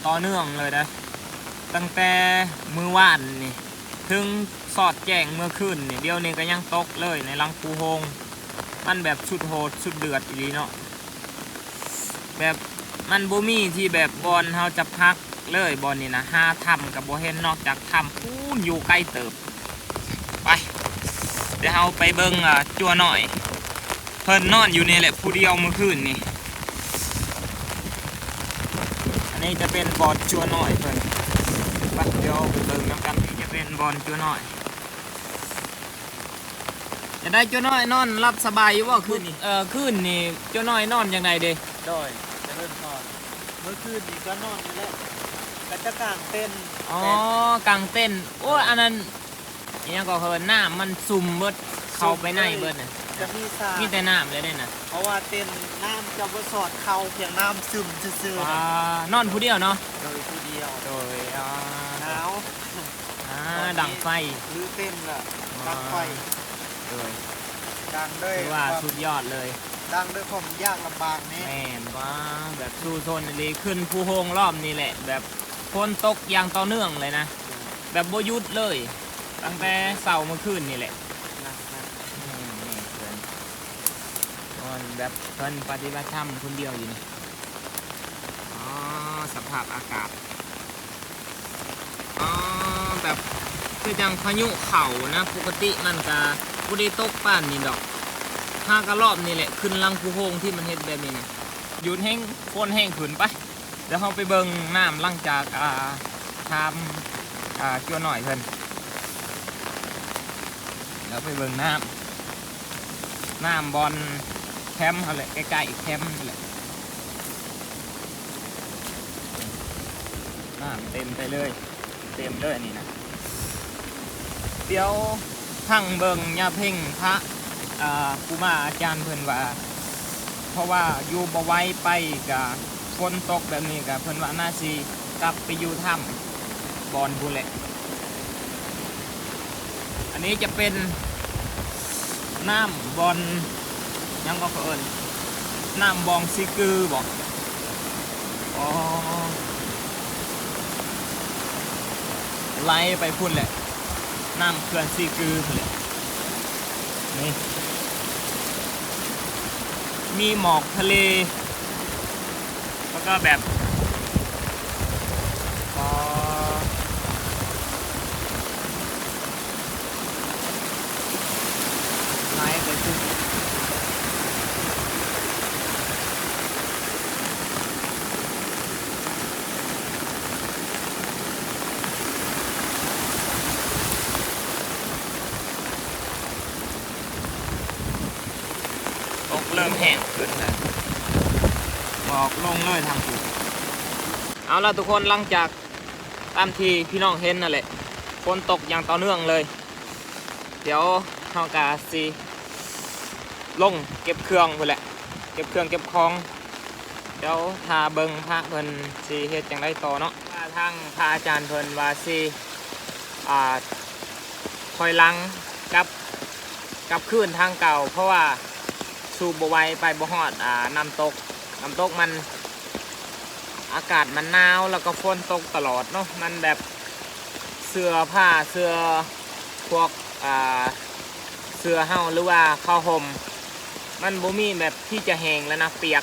ต่อเนื่องเลยนะตั้งแต่มือวานนี่ถึงสอดแจ้งเมื่อคืนนี่เดี๋ยวนี้ก็ยังตกเลยในลังปูโฮงมันแบบสุดโหดสุดเดือดอีหลีเนาะแบบมันบ่มีที่แบบบอลเฮาจะพักเลยบอลนี่นะห้าทำกับบ่เห็นนอกจากทำพูนอยู่ใกล้เติบไปเดี๋ยวเฮาไปเบิ่งจัวหน่อยเพิ่นนอนอยู่นี่แหละผู้เดียวเมื่อคืนนี่อันนี้จะเป็นบอลจัวหน่อยเพิ่นไปเดี๋ยวไปเบิ่งนำกันนี่จะเป็นบอลจัวหน่อยจะได้จัวหน่อยนอนรับสบายอยู่ว่าคืนนี่คืนนี่จัวหน่อยนอนยังไงเด้ดอยจะเริ่มนอนเมื่อคืนนี้ก็นอนอยู่แล้วก็จะกางเต้นอ๋อกางเต้นโอ้อันนั้นยังก็เฮินน้ำมันซุ่มเบิดเข้าไปในเบิดน่ะจะมีซามีแต่น้ำเลยได้น่ะเพราะว่าเต้นน้ำจะบ่สอดเข่าเพียงน้ำซึมซื่อๆนอนผู้เดียวเนาะโดยผู้เดียวโดยหนาวดังไฟหรือเต้นล่ะดังไฟโดยดังด้วยว่าสุดยอดเลยดังด้วยความยากลำบากนี่แม่นว่าแบบสู้ทนเลยขึ้นภูโฮงรอบนี้แหละแบบฝนตกอย่างต่อเนื่องเลยนะแบบบ่หยุดเลยตั้งแต่เช้าเมื่อคืนนี่แหละแบบเพิ่นปฏิบัติธรรมคนเดียวอยู่นี่สภาพอากาศแบบคือจังพายุเข่านะปกติมันก็บ่ได้ตกป่านนี่ดอกถ้ากระรอบนี่แหละขึ้นลังภูโฮงที่มันเฮ็ดแบบนี้นะหยุดแห้งฝนแห้งขึ้นไปเดี๋ยวเราไปเบิ่งน้ำหลังจากทำจัวหน่อยเพิ่นเดี๋ยวไปเบิ่งน้ำบอลแคมป์อะไรใกล้ๆแคมป์นี่แหละน้ำเต็มไปเลยเต็มเลยนี่นะเดี๋ยวทั้งเบิ่งยาเพ่งพระครูบาอาจารย์เพิ่นว่าเพราะว่าอยู่บ่ไหวไปกับฝนตกแบบนี้กับเพิ่นว่าน่าสิกลับไปอยู่ถ้ำบอนพูนแหละอันนี้จะเป็นน้ำบอนยังก็เอิ้นน้ำบองซีกือบอกไหลไปพุ่นแหละน้ำเขื่อนซีกือพุ่นแหละนี่มีหมอกทะเลแล้วก็แบบไหลไปพุ่นเริ่มแห้งขึ้นแล้วบอกลงเลยทางถูกเอาละทุกคนหลังจากตามที่พี่น้องเห็นนั่นแหละฝนตกอย่างต่อเนื่องเลยเดี๋ยวเฮากาซีลงเก็บเครื่องไปแหละเก็บเครื่องเก็บของเดี๋ยวทาเบิงพระเพิ่นซีเฮ็ดจังได้ต่อเนาะว่าทางพระอาจารย์เพิ่นว่าซีคอยลังกับขึ้นทางเก่าเพราะว่าสูบบ่ไหวไปบ่ฮอดน้ำตกมันอากาศมันหนาวแล้วก็ฝนตกตลอดเนาะมันแบบเสื้อผ้าเสื้อพวกเสื้อเฮาหรือว่าข้าวห่มมันบ่มีแบบที่จะแห้งแล้วนะเปีย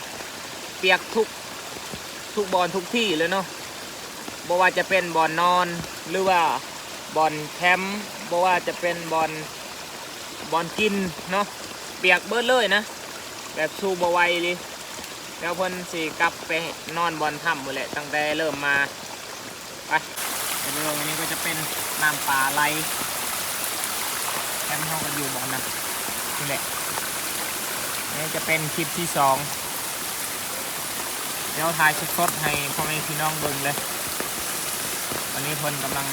กทุกบอนทุกที่เลยเนาะบ่ว่าจะเป็นบอนนอนหรือว่าบอนแคมป์บ่ว่าจะเป็นบอนกินเนาะเปียกเบิดเลยนะแบบสู้บ่ไหวเลยแล้วเพิ่นสิกลับไปนอนบอนถ้ำหมดแหละตั้งแต่เริ่มมาไปเรื่องอันนี้ก็จะเป็นน้ำป่าไหลแคมป์เขาก็อยู่บอนนะนี่แหละนี่จะเป็นคลิปที่2เดี๋ยวถ่ายสดๆให้พ่อแม่พี่น้องเบิ่งเลยวันนี้เพิ่นกำลัง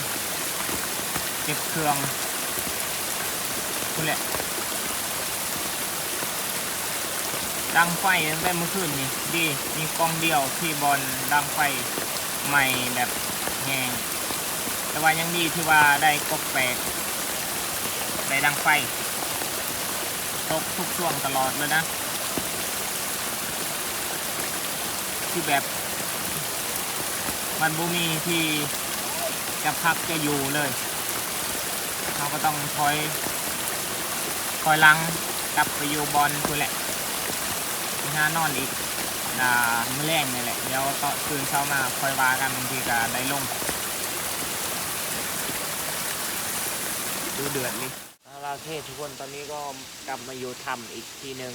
เก็บเครื่องนี่แหละดังไฟตั้งแต่เมื่อคืนนี่ดีมีกองเดียวที่บอลดังไฟใหม่แบบแห้งแต่ว่ายังดีที่ว่าได้กบแปลกได้ดังไฟตกทุกช่วงตลอดเลยนะที่แบบ มันบ่มีที่จะพักจะอยู่เลยเราก็ต้องคอยลังกลับไปอยู่บอลคือแหละหานอนอีกมื้อแรงนี่แหละเดี๋ยวก็ตื่นเช้ามาคอยว่ากันบางทีก็ได้ลงดูเดือดเลยเราเทศทุกคนตอนนี้ก็กลับมาอยู่ถ้ำอีกทีหนึ่ง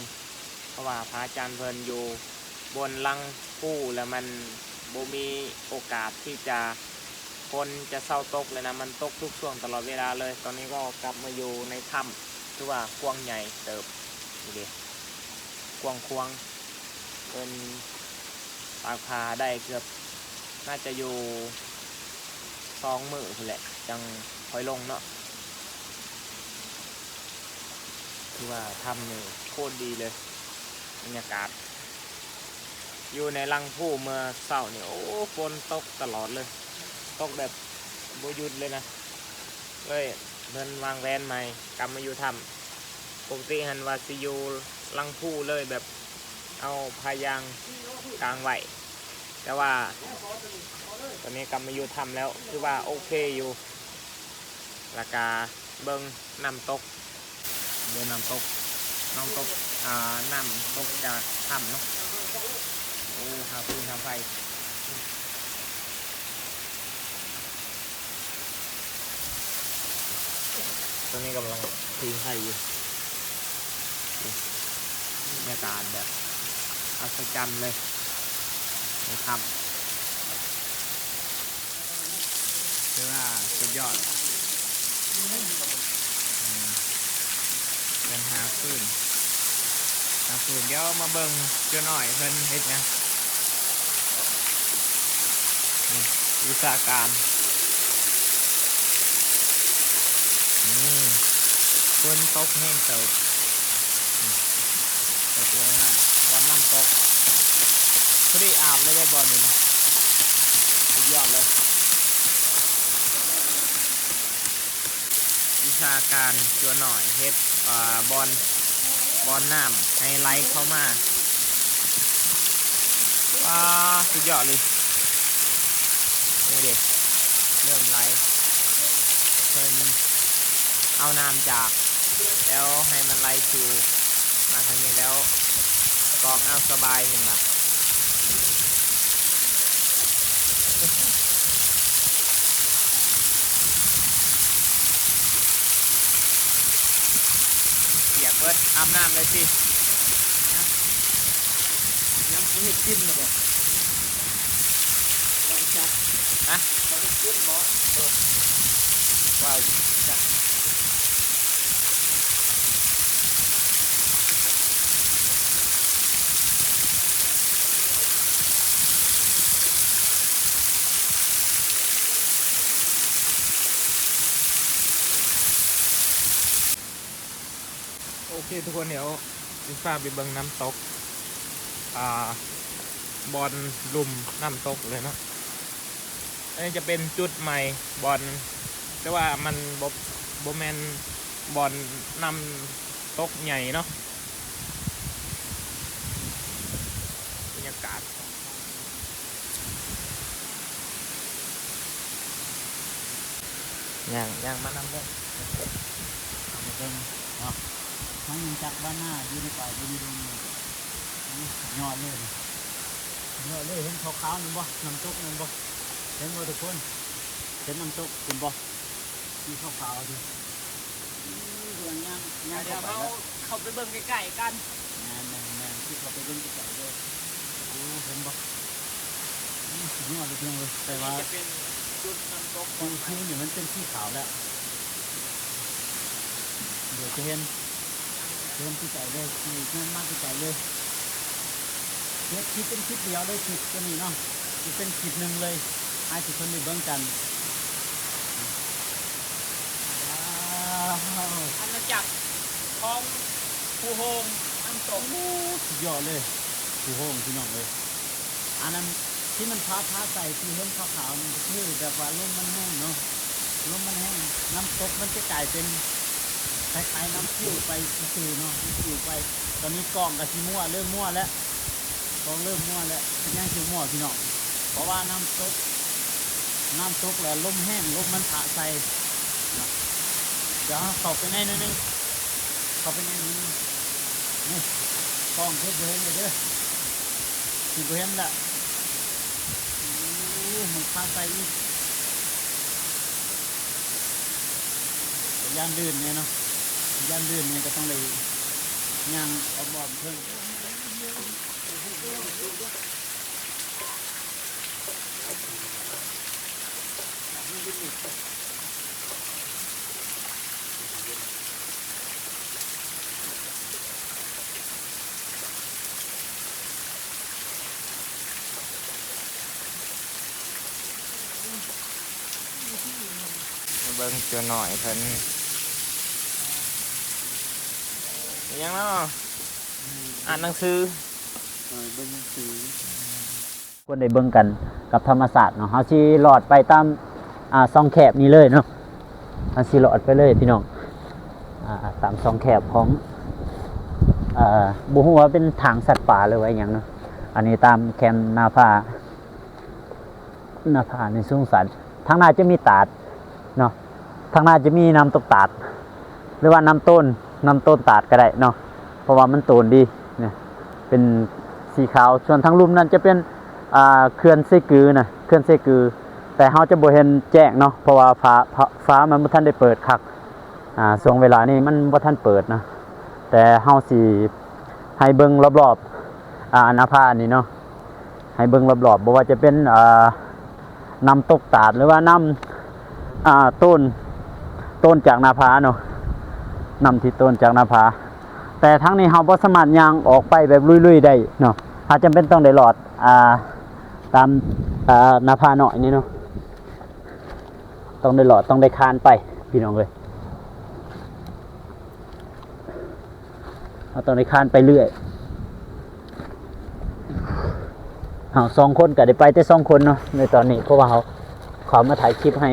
เพราะว่าพระอาจารย์เพลินอยู่บนลังปูแล้วมันบ่มีโอกาสที่จะคนจะเศร้าตกเลยนะมันตกทุกช่วงตลอดเวลาเลยตอนนี้ก็กลับมาอยู่ในถ้ำคือว่ากว้างใหญ่เติบนี่ดิกว้างควางเป็นปากพาได้เกือบน่าจะอยู่2 มื้อคือแหละจังคอยลงเนาะคือว่าถ้ำนี่โคตรดีเลยบรรยากาศอยู่ในลังผู้เมื่อเช้านี่โอ้ฝนตกตลอดเลยตกแบบบ่หยุดเลยนะเลยเดินวางแผนใหม่กลับมาอยู่ถ้ำปกติหันว่าสิอยู่ลังผู้เลยแบบเอาพายางกลางไว้แต่ว่าตอนนี้กลับมาอยู่ถ้ำแล้วคือว่าโอเคอยู่ราคาเบิ้งน้ำตกเดินน้ำตกน้ำตกจากถ้ำเนาะโอ้หาฟืนหาไฟตอนนี้กำลังตีไข่อยู่บรรยากาศแบบอัศจรรย์เลยนะครับคือว่าสุดยอดเป็นหาฟืนเดี๋ยวมาเบิ่งเจ้าหน่อยเพิ่นเฮ็ดหยังวิชาการฝนตกแห้งเติบตกเลยนะบอลน้ำตกพอดีอาบเลยได้บอลนี่นะสุดยอดเลยวิชาการตัวหน่อยเฮ็ดบอลน้ำให้ไหลเข้ามาว้าสุดยอดเลยนี่เด็กเริ่มไหลเพิ่นเอาน้ำจากแล้วให้มันไหลสู่มาทางนี้แล้วกรองเอาสบายเห็นไหมอยากเบิดอาบน้ำเลยสิยังไม่กินหรอกลองจับอะเขาไม่กินหรอว้าวจักโอเคทุกคนเดี๋ยวจะพาไปเบิ่งน้ำตกบอลลุมน้ำตกเลยเนาะอันนี้จะเป็นจุดใหม่บอลแต่ว่ามันบแมนบอลน้ำตกใหญ่เนาะบรรยากาศย่างมานำด้วยเอาไปเป็นเนาะทั้งยิงจักบ้านหน้าอยู่ในป่าอยู่ในดงยอดเลยเห็นขาวๆนั่นบ่น้ำตกนั่นบ่เห็นบ่ทุกคนเห็นน้ำตกคุณบ่มีขาวๆดิกำลังย่างเดี๋ยวเข้าไปแล้ว เขาไปเบิ่งใกล้ๆกันแมนที่เขาไปเล่นกับไก่เลยโอ้เห็นบ่สุดยอดเลยจังเลยแต่ว่าจะเป็นจุดน้ำตกคูเนี่ยมันเป็นสีขาวแล้วเดี๋ยวจะเห็นที่ไก่เลยนี่เห็นมากที่ไก่เลยคลิปเป็นคลิปเดียวเลยคลิปตัวนี้เนาะจะเป็นคลิปหนึ่งเลยให้ทุกคนได้เบิ่งกันอาณาจักรของภูโฮงน้ำตกสุดยอดเลยภูโฮงพี่น้องเลยอันนั้นที่มันท้าใส่ที่เห็นขาวๆมันคือแบบว่าลมมันแห้งเนาะลมมันแห้งน้ำตกมันจะกลายเป็นคล้ายๆน้ำคิวไปซื่อเนาะคิวไปตอนนี้กองกับชีมั่วเริ่มมั่วแล้วกองเริ่มมั่วแล้วเป็นยังคิวมั่วพี่น้องเพราะว่าน้ำตก น้ำตกแล้วลมแห้งลมมันผะใส่นะเดี๋ยวเข้าไปในนิดนึงเข้าไปในนี้นี่กล้องเพื่อเห็นเลยเด้อที่เห็นละโอ้มันผะใส่อีกย่านลื่นเนี่ยเนาะย่านลื่นเนี่ยก็ต้องเลยย่างเอาบอมเพิ่มเบิ่งตัวหน่อยเพิ่นยังเนาะอ่านหนังสือ เบิ่งซื้อ คนได้เบิ่งกันกับธรรมศาสตร์เนาะเฮาสิหลอดไปตามซองแคบนี้เลยเนาะเฮาสิหลอดไปเลยพี่น้องตามซองแคบของบ่ฮู้ว่าเป็นทางสัตว์ป่าหรือว่าหยังเนาะอันนี้ตามแคมป์นาผาในสูงสันทางหน้าจะมีตาดเนาะทางหน้าจะมีน้ำตกตาดหรือว่าน้ำต้นตาดก็ได้เนาะเพราะว่ามันโตนดีเนี่ยเป็นสีขาวส่วนทางลุ่มนั้นจะเป็นเขื่อนเซกือนะเขื่อนเซกือแต่เราจะบ่เห็นแจ้งเนาะเพราะว่าฟ้ามันบ่ทันได้เปิดคักช่วงเวลานี้มันบ่ทันเปิดนะแต่เฮาสิให้เบิ่งรอบๆนาผานี่เนาะให้เบิ่งรอบๆบ่ว่าจะเป็นน้ำตกตาดหรือว่าน้ำต้นจากนาผาเนาะน้ำที่ต้นจากนาผาแต่ทั้งนี้เราบ่สามารถย่างออกไปแบบลุยๆได้เนาะอาจจำเป็นต้องได้หลอดตามนาผาหน่อยนี่เนาะต้องได้หลอดต้องได้คานไปพี่น้องเลยเราต้องได้คานไปเรื่อยเอา2 คนก็ได้ไปแต่2 คนเนาะในตอนนี้เพราะว่าเขาขอมาถ่ายคลิปให้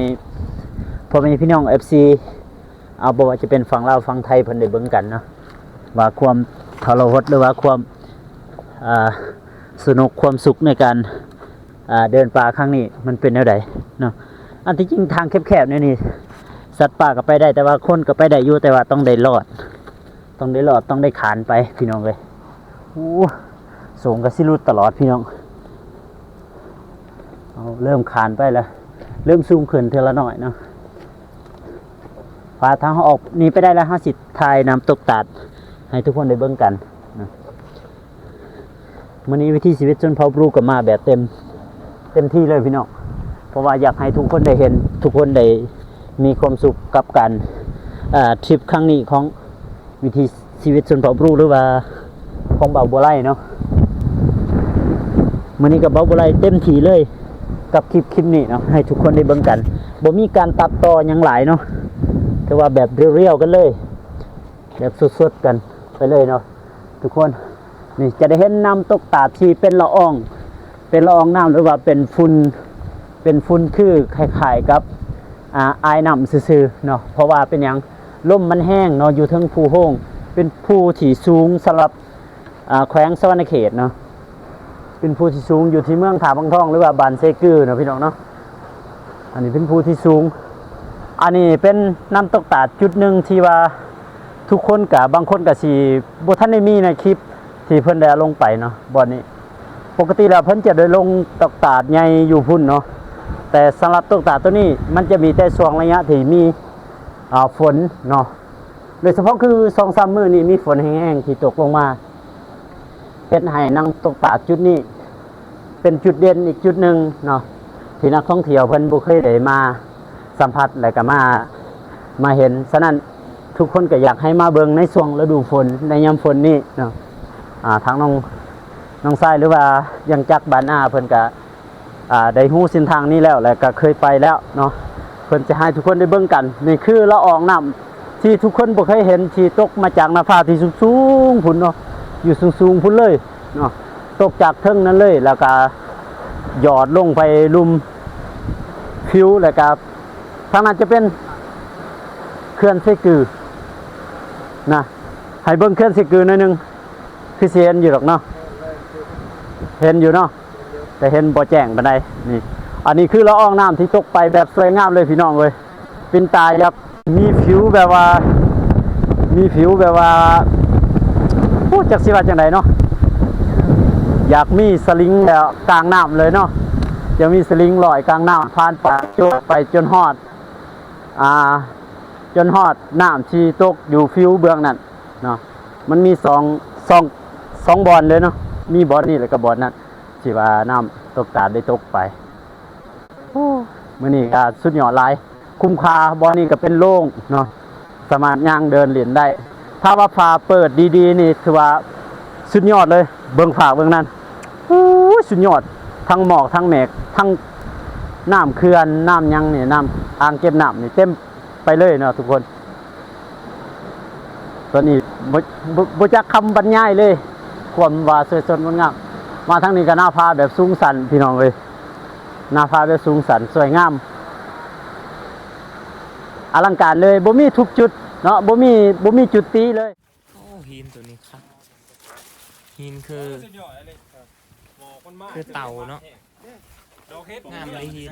พ่อแม่พี่น้อง FC เอาบ่ว่าจะเป็นฝั่งลาวฝั่งไทยเพิ่นได้เบิ่งกันเนาะว่าความทรหดหรือว่าความสนุกความสุขในการเดินป่าครั้งนี้มันเป็นแนวใดเนาะอันที่จริงทางแคบๆนี่สัตว์ป่าก็ไปได้แต่ว่าคนก็ไปได้อยู่แต่ว่าต้องได้รอดต้องได้ขานไปพี่น้องเลยโอ้สูงก็สิรุดตลอดพี่น้องเอาเริ่มขานไปแล้วเริ่มสูงขึ้นเท่าละหน่อยเนาะพาทางออกนี้ไปได้แล้ว50ทายน้ำตกตาดให้ทุกคนได้เบิ่งกันนะมื้อนี้วิถีชีวิตชนเผ่าบรูก็มาแบบเต็มที่เลยพี่น้องเพราะว่าอยากให้ทุกคนได้เห็นทุกคนได้มีความสุขกับการทริปครั้งนี้ของวิถีชีวิตชนเผ่าบรูหรือว่าของเบาบัวไร่เนาะมื้อนี้กับเบาบัวไร่เต็มที่เลยกับคลิปนี้เนาะให้ทุกคนได้เบิ่งกันบ่มีการตัดต่อหยังหลายเนาะแต่ว่าแบบเรียวๆกันเลยแบบสดๆกันไปเลยเนาะทุกคนนี่จะได้เห็นน้ำตกตาดที่เป็นละอองน้ำหรือว่าเป็นฝุ่นคือคล้ายๆกับอายน้ำซื่อๆเนาะเพราะว่าเป็นหยังลมมันแห้งเนาะอยู่เทิงภูโฮงเป็นภูที่สูงสำหรับแขวงสวรรณเขตเนาะเป็นภูที่สูงอยู่ที่เมืองถาบังทองหรือว่าบ้านเซกือเนาะพี่น้องเนาะอันนี้เป็นภูที่สูงอันนี้เป็นน้ำตกตาดจุดหนึ่งที่ว่าทุกคนกับบางคนกับสีบ่ทันได้มีในคลิปที่เพิ่นได้ลงไปเนาะบ่อนนี้ปกติแล้วเพิ่นจะได้ลงตกตาดใหญ่อยู่พุ่นเนาะแต่สำหรับตกตาดตัวนี้มันจะมีแต่ช่วงระยะที่มีฝนเนาะโดยเฉพาะคือ 2-3 มื้อนี้มีฝนแห้งๆที่ตกลงมาเป็นให้นั่งตกตาดจุดนี้เป็นจุดเด่นอีกจุดหนึ่งเนาะที่นักท่องเที่ยวเพิ่นบ่เคยได้มาสัมผัสและก็มาเห็นฉะนั้นทุกคนก็อยากให้มาเบิ่งในช่วงฤดูฝนในยามฝนนี้เนาะทางน้องทรายหรือว่ายังจักบ้านเพิ่นก็ได้ฮู้เส้นทางนี้แล้วก็เคยไปแล้วเนาะเพิ่นจะให้ทุกคนได้เบิ่งกันนี่คือละอองน้ำที่ทุกคนบ่เคยเห็นที่ตกมาจากหน้าผาที่สูงๆพุ่นเนาะอยู่สูงๆพุ่นเลยเนาะตกจากเทิงนั้นเลยแล้วก็หยอดลงไปลุ่มผิวแล้วก็ทางนั้นจะเป็นเขื่อนเซกือนะให้เบิ่งเขื่อนเซกือหน่อยนึงคือสิเห็นอยู่หรอกเนาะเห็นอยู่เนาะแต่เห็นบ่แจ้งปานใดนี่ อันนี้คือละอองน้ำที่ตกไปแบบสวยงามเลยพี่น้องเลยเป็นตาอยากมีผิวแบบว่าโอ้จักสิว่าจังไดเนาะอยากมีสลิงแล้วกลางน้ำเลยเนาะจะมีสลิงลอยกลางน้ำผ่านป่าโจดไปจนฮอดน้ำที่ตกอยู่ฟิวเบื้องนั่นเนาะมันมีสองบอลเลยเนาะมีบอลนี่แล้วก็บอลนั่นที่ว่าน้ำตกตาได้ตกไปโอ้มื้อนี้ก็สุดยอดหลายคุ้มค่าบอลนี่ก็เป็นโล่งเนาะสามารถย่างเดินเล่นได้ถ้าว่าฟ้าเปิดดีๆนี่ถือว่าสุดยอดเลยเบิ่งฟ้าเบิ่งนั้นโอ้สุดยอดทั้งหมอกทั้งเมฆทั้งน้ำเขื่อนน้ำยังนี่น้ำอ่างเก็บน้ำนี่เต็มไปเลยเนาะทุกคนตอนนี้บ่จักคำบรรยายเลยความว่าสวยสดงดงามมาทั้งนี้ก็น่าพาแบบสูงสันพี่น้องเลยน่าพาแบบสูงสันสวยงามอลังการเลยบ่มีทุกจุดเนาะบ่มีจุดตีเลย โอ้หินตัวนี้ครับหินคือเต่าเนาะงามเลยหิน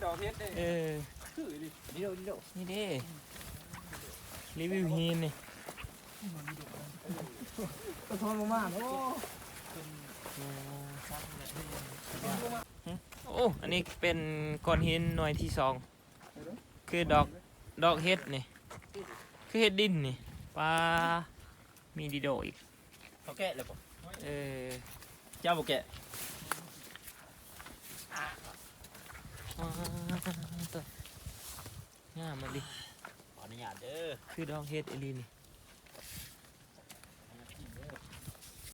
ดอกเฮ็ด เออนี่เด้รีวิวหินนี่โอ้อันนี้เป็นก้อนหินหน่วยที่สองคือดอกเฮ็ดนี่คือเฮ็ดดินนี่ปลามีดิโดอีก เขาแกะเลยป่ะ เออ เจ้าบ่แกะ ตัวงามมันดิ ขออนุญาตเด้อ คือดอกเฮ็ดอีหลีนี่